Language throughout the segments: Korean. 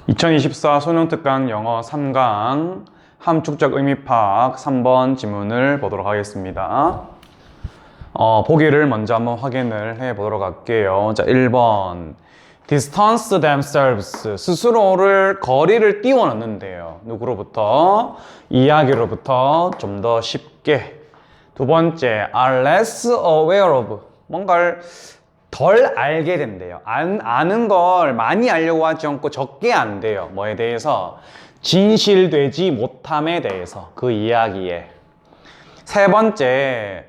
2024 수능특강 영어 3강 함축적 의미파악 3번 지문을 보도록 하겠습니다. 보기를 먼저 한번 확인을 해 보도록 할게요. 자, 1번 distance themselves 스스로를 거리를 띄워놓는데요. 누구로부터? 이야기로부터 좀 더 쉽게. 두 번째 are less aware of 뭔가를 덜 알게 된대요. 아는 걸 많이 알려고 하지 않고 적게 안돼요. 뭐에 대해서? 진실되지 못함에 대해서, 그 이야기에. 세 번째,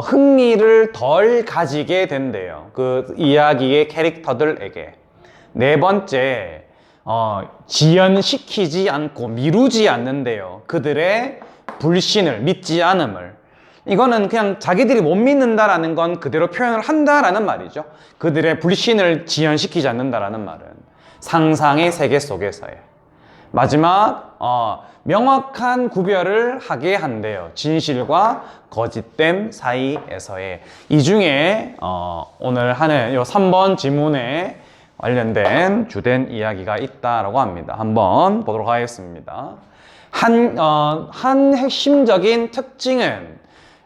흥미를 덜 가지게 된대요. 그 이야기의 캐릭터들에게. 네 번째, 지연시키지 않고 미루지 않는데요. 그들의 불신을, 믿지 않음을. 이거는 그냥 자기들이 못 믿는다라는 건 그대로 표현을 한다라는 말이죠. 그들의 불신을 지연시키지 않는다라는 말은 상상의 세계 속에서의. 마지막, 명확한 구별을 하게 한대요. 진실과 거짓됨 사이에서의. 이 중에 오늘 하는 이 3번 지문에 관련된 주된 이야기가 있다라고 합니다. 한번 보도록 하겠습니다. 한 핵심적인 특징은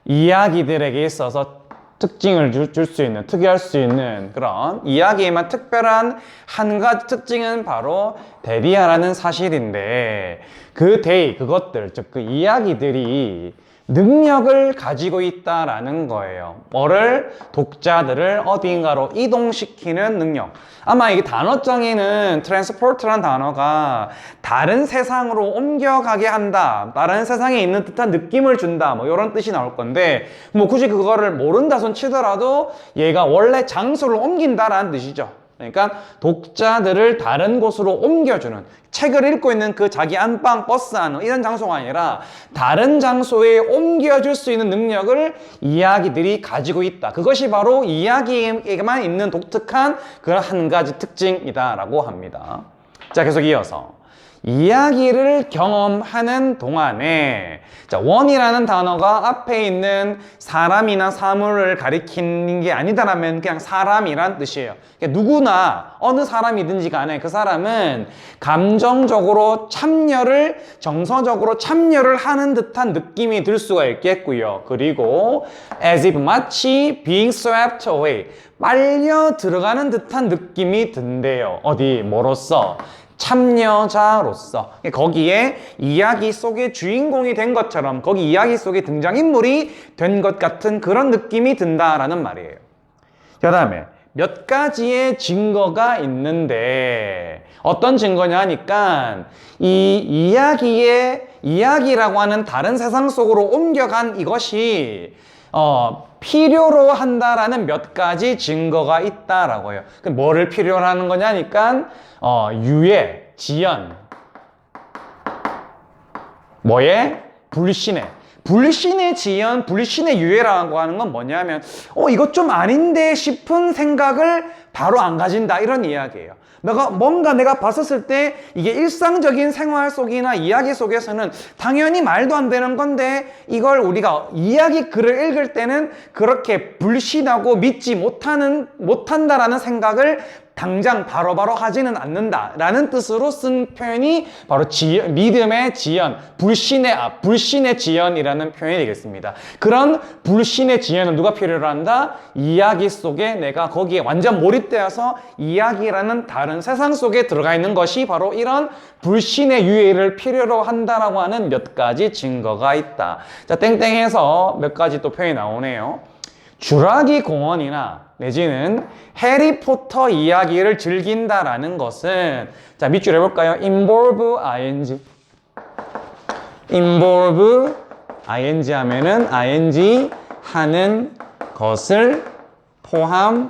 이야기들에게 있어서 특징을 줄 수 있는, 특이할 수 있는 그런 이야기에만 특별한 한 가지 특징은 바로 대리하라는 사실인데, 그것들, 즉 그 이야기들이 능력을 가지고 있다라는 거예요. 뭐를? 독자들을 어딘가로 이동시키는 능력. 아마 이게 단어장에는 transport라는 단어가 다른 세상으로 옮겨가게 한다, 다른 세상에 있는 듯한 느낌을 준다, 뭐 이런 뜻이 나올 건데, 뭐 굳이 그거를 모른다 손 치더라도 얘가 원래 장소를 옮긴다라는 뜻이죠. 그러니까 독자들을 다른 곳으로 옮겨주는, 책을 읽고 있는 그 자기 안방, 버스 안으로 이런 장소가 아니라 다른 장소에 옮겨줄 수 있는 능력을 이야기들이 가지고 있다. 그것이 바로 이야기에만 있는 독특한 그런 한 가지 특징이다라고 합니다. 자, 계속 이어서 이야기를 경험하는 동안에, 자, 원이라는 단어가 앞에 있는 사람이나 사물을 가리키는 게 아니다라면 그냥 사람이란 뜻이에요. 그러니까 누구나 어느 사람이든지 간에 그 사람은 감정적으로 참여를, 정서적으로 참여를 하는 듯한 느낌이 들 수가 있겠고요. 그리고 as if, 마치 being swept away, 빨려 들어가는 듯한 느낌이 든대요. 어디? 뭐로써? 참여자로서. 거기에 이야기 속의 주인공이 된 것처럼, 거기 이야기 속의 등장인물이 된 것 같은 그런 느낌이 든다라는 말이에요. 그 다음에 몇 가지의 증거가 있는데, 어떤 증거냐 하니까 이 이야기라고 하는 다른 세상 속으로 옮겨간 이것이 필요로 한다라는 몇 가지 증거가 있다라고 해요. 뭐를 필요로 하는 거냐니까 유예, 지연, 뭐에? 불신의 지연, 불신의 유예라고 하는 건 뭐냐면 이것 좀 아닌데 싶은 생각을 바로 안 가진다, 이런 이야기예요. 내가 봤었을 때 이게 일상적인 생활 속이나 이야기 속에서는 당연히 말도 안 되는 건데, 이걸 우리가 이야기 글을 읽을 때는 그렇게 불신하고 믿지 못한다라는 생각을 당장 바로바로 하지는 않는다라는 뜻으로 쓴 표현이 바로 믿음의 지연, 불신의 지연이라는 표현이 되겠습니다. 그런 불신의 지연은 누가 필요로 한다? 이야기 속에 내가 거기에 완전 몰입되어서 이야기라는 다른 세상 속에 들어가 있는 것이 바로 이런 불신의 유예를 필요로 한다라고 하는 몇 가지 증거가 있다. 자, 땡땡해서 몇 가지 또 표현이 나오네요. 주라기 공원이나 내지는 해리포터 이야기를 즐긴다라는 것은, 자, 밑줄 해볼까요? involve ing 하면은 ing 하는 것을 포함하다라는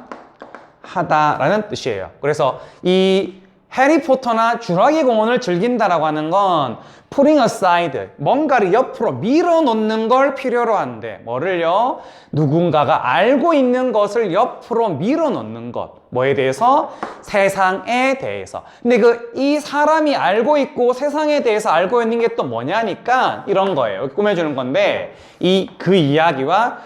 뜻이에요. 그래서 이 해리포터나 주라기 공원을 즐긴다라고 하는 건 putting aside, 뭔가를 옆으로 밀어놓는 걸 필요로 한대. 뭐를요? 누군가가 알고 있는 것을 옆으로 밀어놓는 것. 뭐에 대해서? 세상에 대해서. 근데 이 사람이 알고 있고 세상에 대해서 알고 있는 게 또 뭐냐니까 이런 거예요. 꾸며주는 건데, 그 이야기와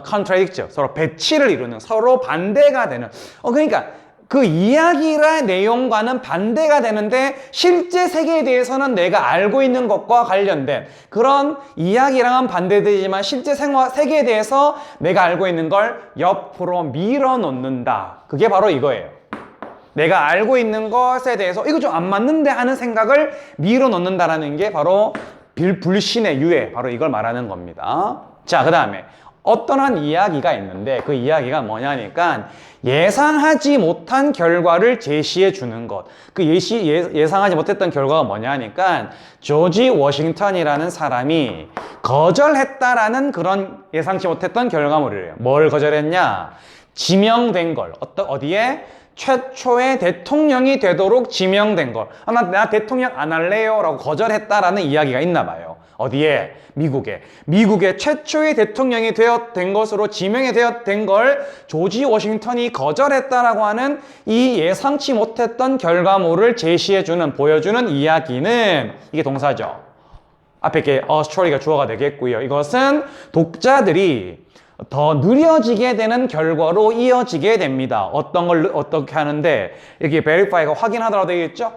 contradict, 서로 배치를 이루는, 서로 반대가 되는. 그러니까 그 이야기의 내용과는 반대가 되는데 실제 세계에 대해서는 내가 알고 있는 것과 관련된 그런 이야기랑은 반대되지만 실제 세계에 대해서 내가 알고 있는 걸 옆으로 밀어놓는다. 그게 바로 이거예요. 내가 알고 있는 것에 대해서 이거 좀 안 맞는데 하는 생각을 밀어놓는다라는 게 바로 불신의 유해, 바로 이걸 말하는 겁니다. 자, 그 다음에 어떤 한 이야기가 있는데 그 이야기가 뭐냐니까 예상하지 못한 결과를 제시해 주는 것. 그 예상하지 못했던 결과가 뭐냐니까 조지 워싱턴이라는 사람이 거절했다라는 그런 예상치 못했던 결과물이래요. 뭘 거절했냐? 지명된 걸. 어디에? 최초의 대통령이 되도록 지명된 걸. 나 대통령 안 할래요 라고 거절했다라는 이야기가 있나 봐요. 어디에? 미국에. 미국의 최초의 대통령이 된 것으로 지명이 된 걸 조지 워싱턴이 거절했다라고 하는 이 예상치 못했던 결과물을 제시해주는, 보여주는 이야기는 이게 동사죠. 앞에 게 스토리가 주어가 되겠고요. 이것은 독자들이 더 느려지게 되는 결과로 이어지게 됩니다. 어떤 걸 어떻게 하는데 여기 verify가 확인하다라고 되어 있죠?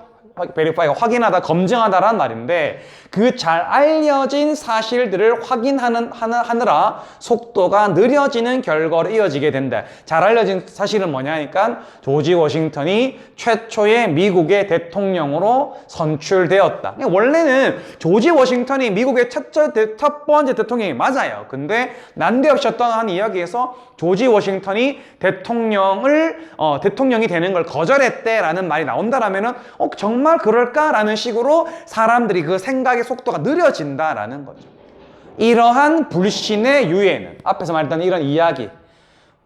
verify가 확인하다, 검증하다라는 말인데 그 잘 알려진 사실들을 하느라 속도가 느려지는 결과로 이어지게 된다. 잘 알려진 사실은 뭐냐니까 조지 워싱턴이 최초의 미국의 대통령으로 선출되었다. 원래는 조지 워싱턴이 미국의 첫 번째 대통령이 맞아요. 근데 난데없이 어떤 한 이야기에서 조지 워싱턴이 대통령이 되는 걸 거절했대라는 말이 나온다라면은 정말 그럴까라는 식으로 사람들이 그 생각의 속도가 느려진다라는 거죠. 이러한 불신의 유해는 앞에서 말했던 이런 이야기.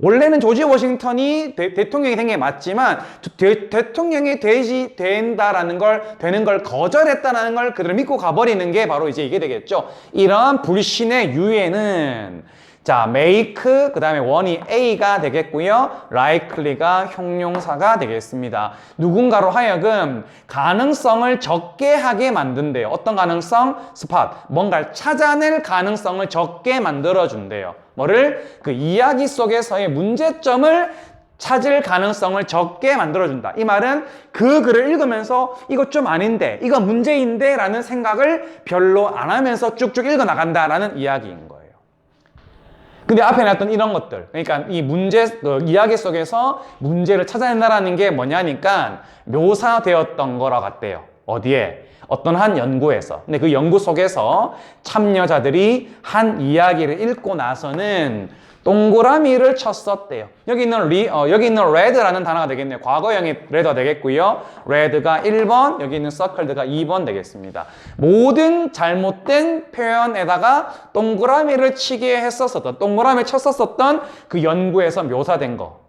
원래는 조지 워싱턴이 대통령이 된 게 맞지만 대통령이 되는 걸 거절했다라는 걸 그대로 믿고 가버리는 게 바로 이제 이게 되겠죠. 이러한 불신의 유해는 자, make, 그 다음에 원이 A가 되겠고요. likely가 형용사가 되겠습니다. 누군가로 하여금 가능성을 적게 하게 만든대요. 어떤 가능성? spot. 뭔가를 찾아낼 가능성을 적게 만들어준대요. 뭐를? 그 이야기 속에서의 문제점을 찾을 가능성을 적게 만들어준다. 이 말은 그 글을 읽으면서 이거 좀 아닌데, 이거 문제인데 라는 생각을 별로 안 하면서 쭉쭉 읽어나간다라는 이야기인 거예요. 근데 앞에 놨던 이런 것들, 그러니까 이 이야기 속에서 문제를 찾아낸다라는 게 뭐냐니까 묘사되었던 거라 같대요. 어디에? 어떤 한 연구에서. 근데 그 연구 속에서 참여자들이 한 이야기를 읽고 나서는 동그라미를 쳤었대요. 여기 있는 red라는 단어가 되겠네요. 과거형이 red가 되겠고요. red가 1번, 여기 있는 circled가 2번 되겠습니다. 모든 잘못된 표현에다가 동그라미를 치게 동그라미 쳤었던 그 연구에서 묘사된 거.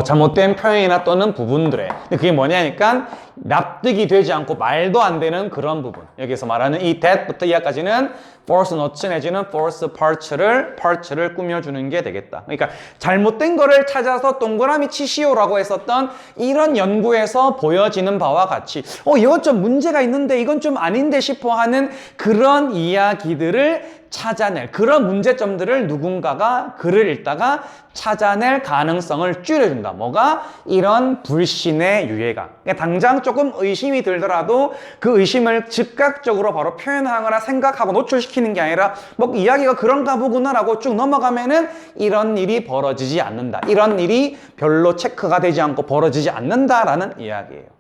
잘못된 표현이나 또는 부분들에. 근데 그게 뭐냐니까 납득이 되지 않고 말도 안 되는 그런 부분. 여기서 말하는 이 that부터 이하까지는 false notes 내지는 false parts를 꾸며주는 게 되겠다. 그러니까 잘못된 거를 찾아서 동그라미 치시오라고 했었던 이런 연구에서 보여지는 바와 같이 이건 좀 문제가 있는데 이건 좀 아닌데 싶어 하는 그런 이야기들을 찾아낼, 그런 문제점들을 누군가가 글을 읽다가 찾아낼 가능성을 줄여준다. 뭐가? 이런 불신의 유해가. 그러니까 당장 조금 의심이 들더라도 그 의심을 즉각적으로 바로 표현하거나 생각하고 노출시키는 게 아니라 이야기가 그런가 보구나라고 쭉 넘어가면은 이런 일이 벌어지지 않는다. 이런 일이 별로 체크가 되지 않고 벌어지지 않는다라는 이야기예요.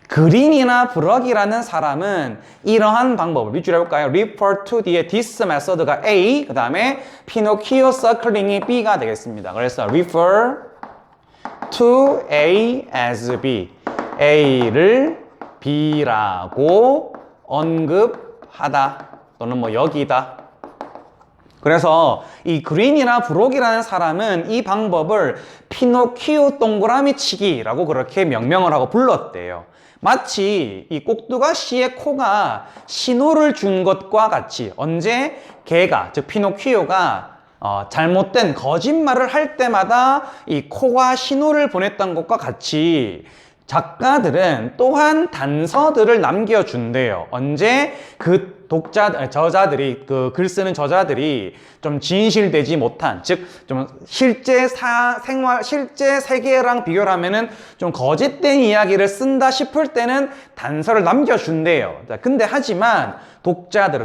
그린이나 브럭이라는 사람은 이러한 방법을 밑줄에 해볼까요? refer to 뒤에 this method가 A, 그 다음에 피노키오 circling이 B가 되겠습니다. 그래서 refer to A as B, A를 B라고 언급하다 또는 여기다. 그래서 이 그린이나 브록이라는 사람은 이 방법을 피노키오 동그라미 치기라고 그렇게 명명을 하고 불렀대요. 마치 이 꼭두가 씨의 코가 신호를 준 것과 같이 언제 걔가, 즉 피노키오가 잘못된 거짓말을 할 때마다 이 코가 신호를 보냈던 것과 같이 작가들은 또한 단서들을 남겨준대요. 언제? 그 저자들이, 그 글 쓰는 저자들이 좀 진실되지 못한, 즉, 좀 실제 실제 세계랑 비교를 하면은 좀 거짓된 이야기를 쓴다 싶을 때는 단서를 남겨준대요. 자, 근데 하지만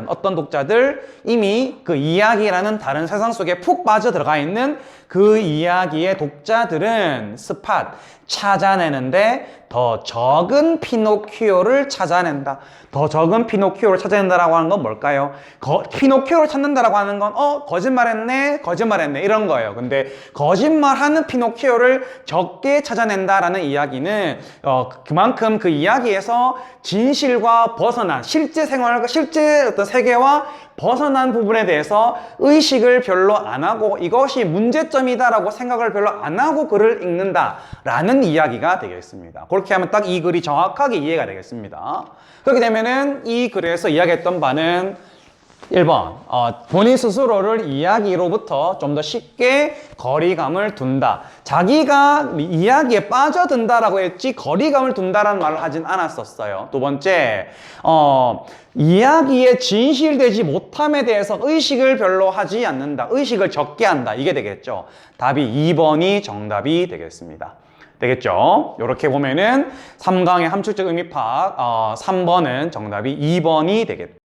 어떤 독자들, 이미 그 이야기라는 다른 세상 속에 푹 빠져 들어가 있는 그 이야기의 독자들은 찾아내는데 더 적은 피노키오를 찾아낸다. 더 적은 피노키오를 찾아낸다라고 하는 건 뭘까요? 피노키오를 찾는다라고 하는 건 거짓말했네 이런 거예요. 근데 거짓말하는 피노키오를 적게 찾아낸다라는 이야기는 그만큼 그 이야기에서 진실과 벗어난 실제 생활과 실제 어떤 세계와 벗어난 부분에 대해서 의식을 별로 안 하고 이것이 문제점이다라고 생각을 별로 안 하고 글을 읽는다라는 이야기가 되겠습니다. 그렇게 하면 딱 이 글이 정확하게 이해가 되겠습니다. 그렇게 되면은 이 글에서 이야기했던 바는 1번, 본인 스스로를 이야기로부터 좀 더 쉽게 거리감을 둔다. 자기가 이야기에 빠져든다라고 했지 거리감을 둔다라는 말을 하진 않았었어요. 두 번째, 이야기에 진실되지 못함에 대해서 의식을 별로 하지 않는다. 의식을 적게 한다. 이게 되겠죠. 답이 2번이 정답이 되겠습니다. 되겠죠? 이렇게 보면은 3강의 함축적 의미 파악, 3번은 정답이 2번이 되겠다.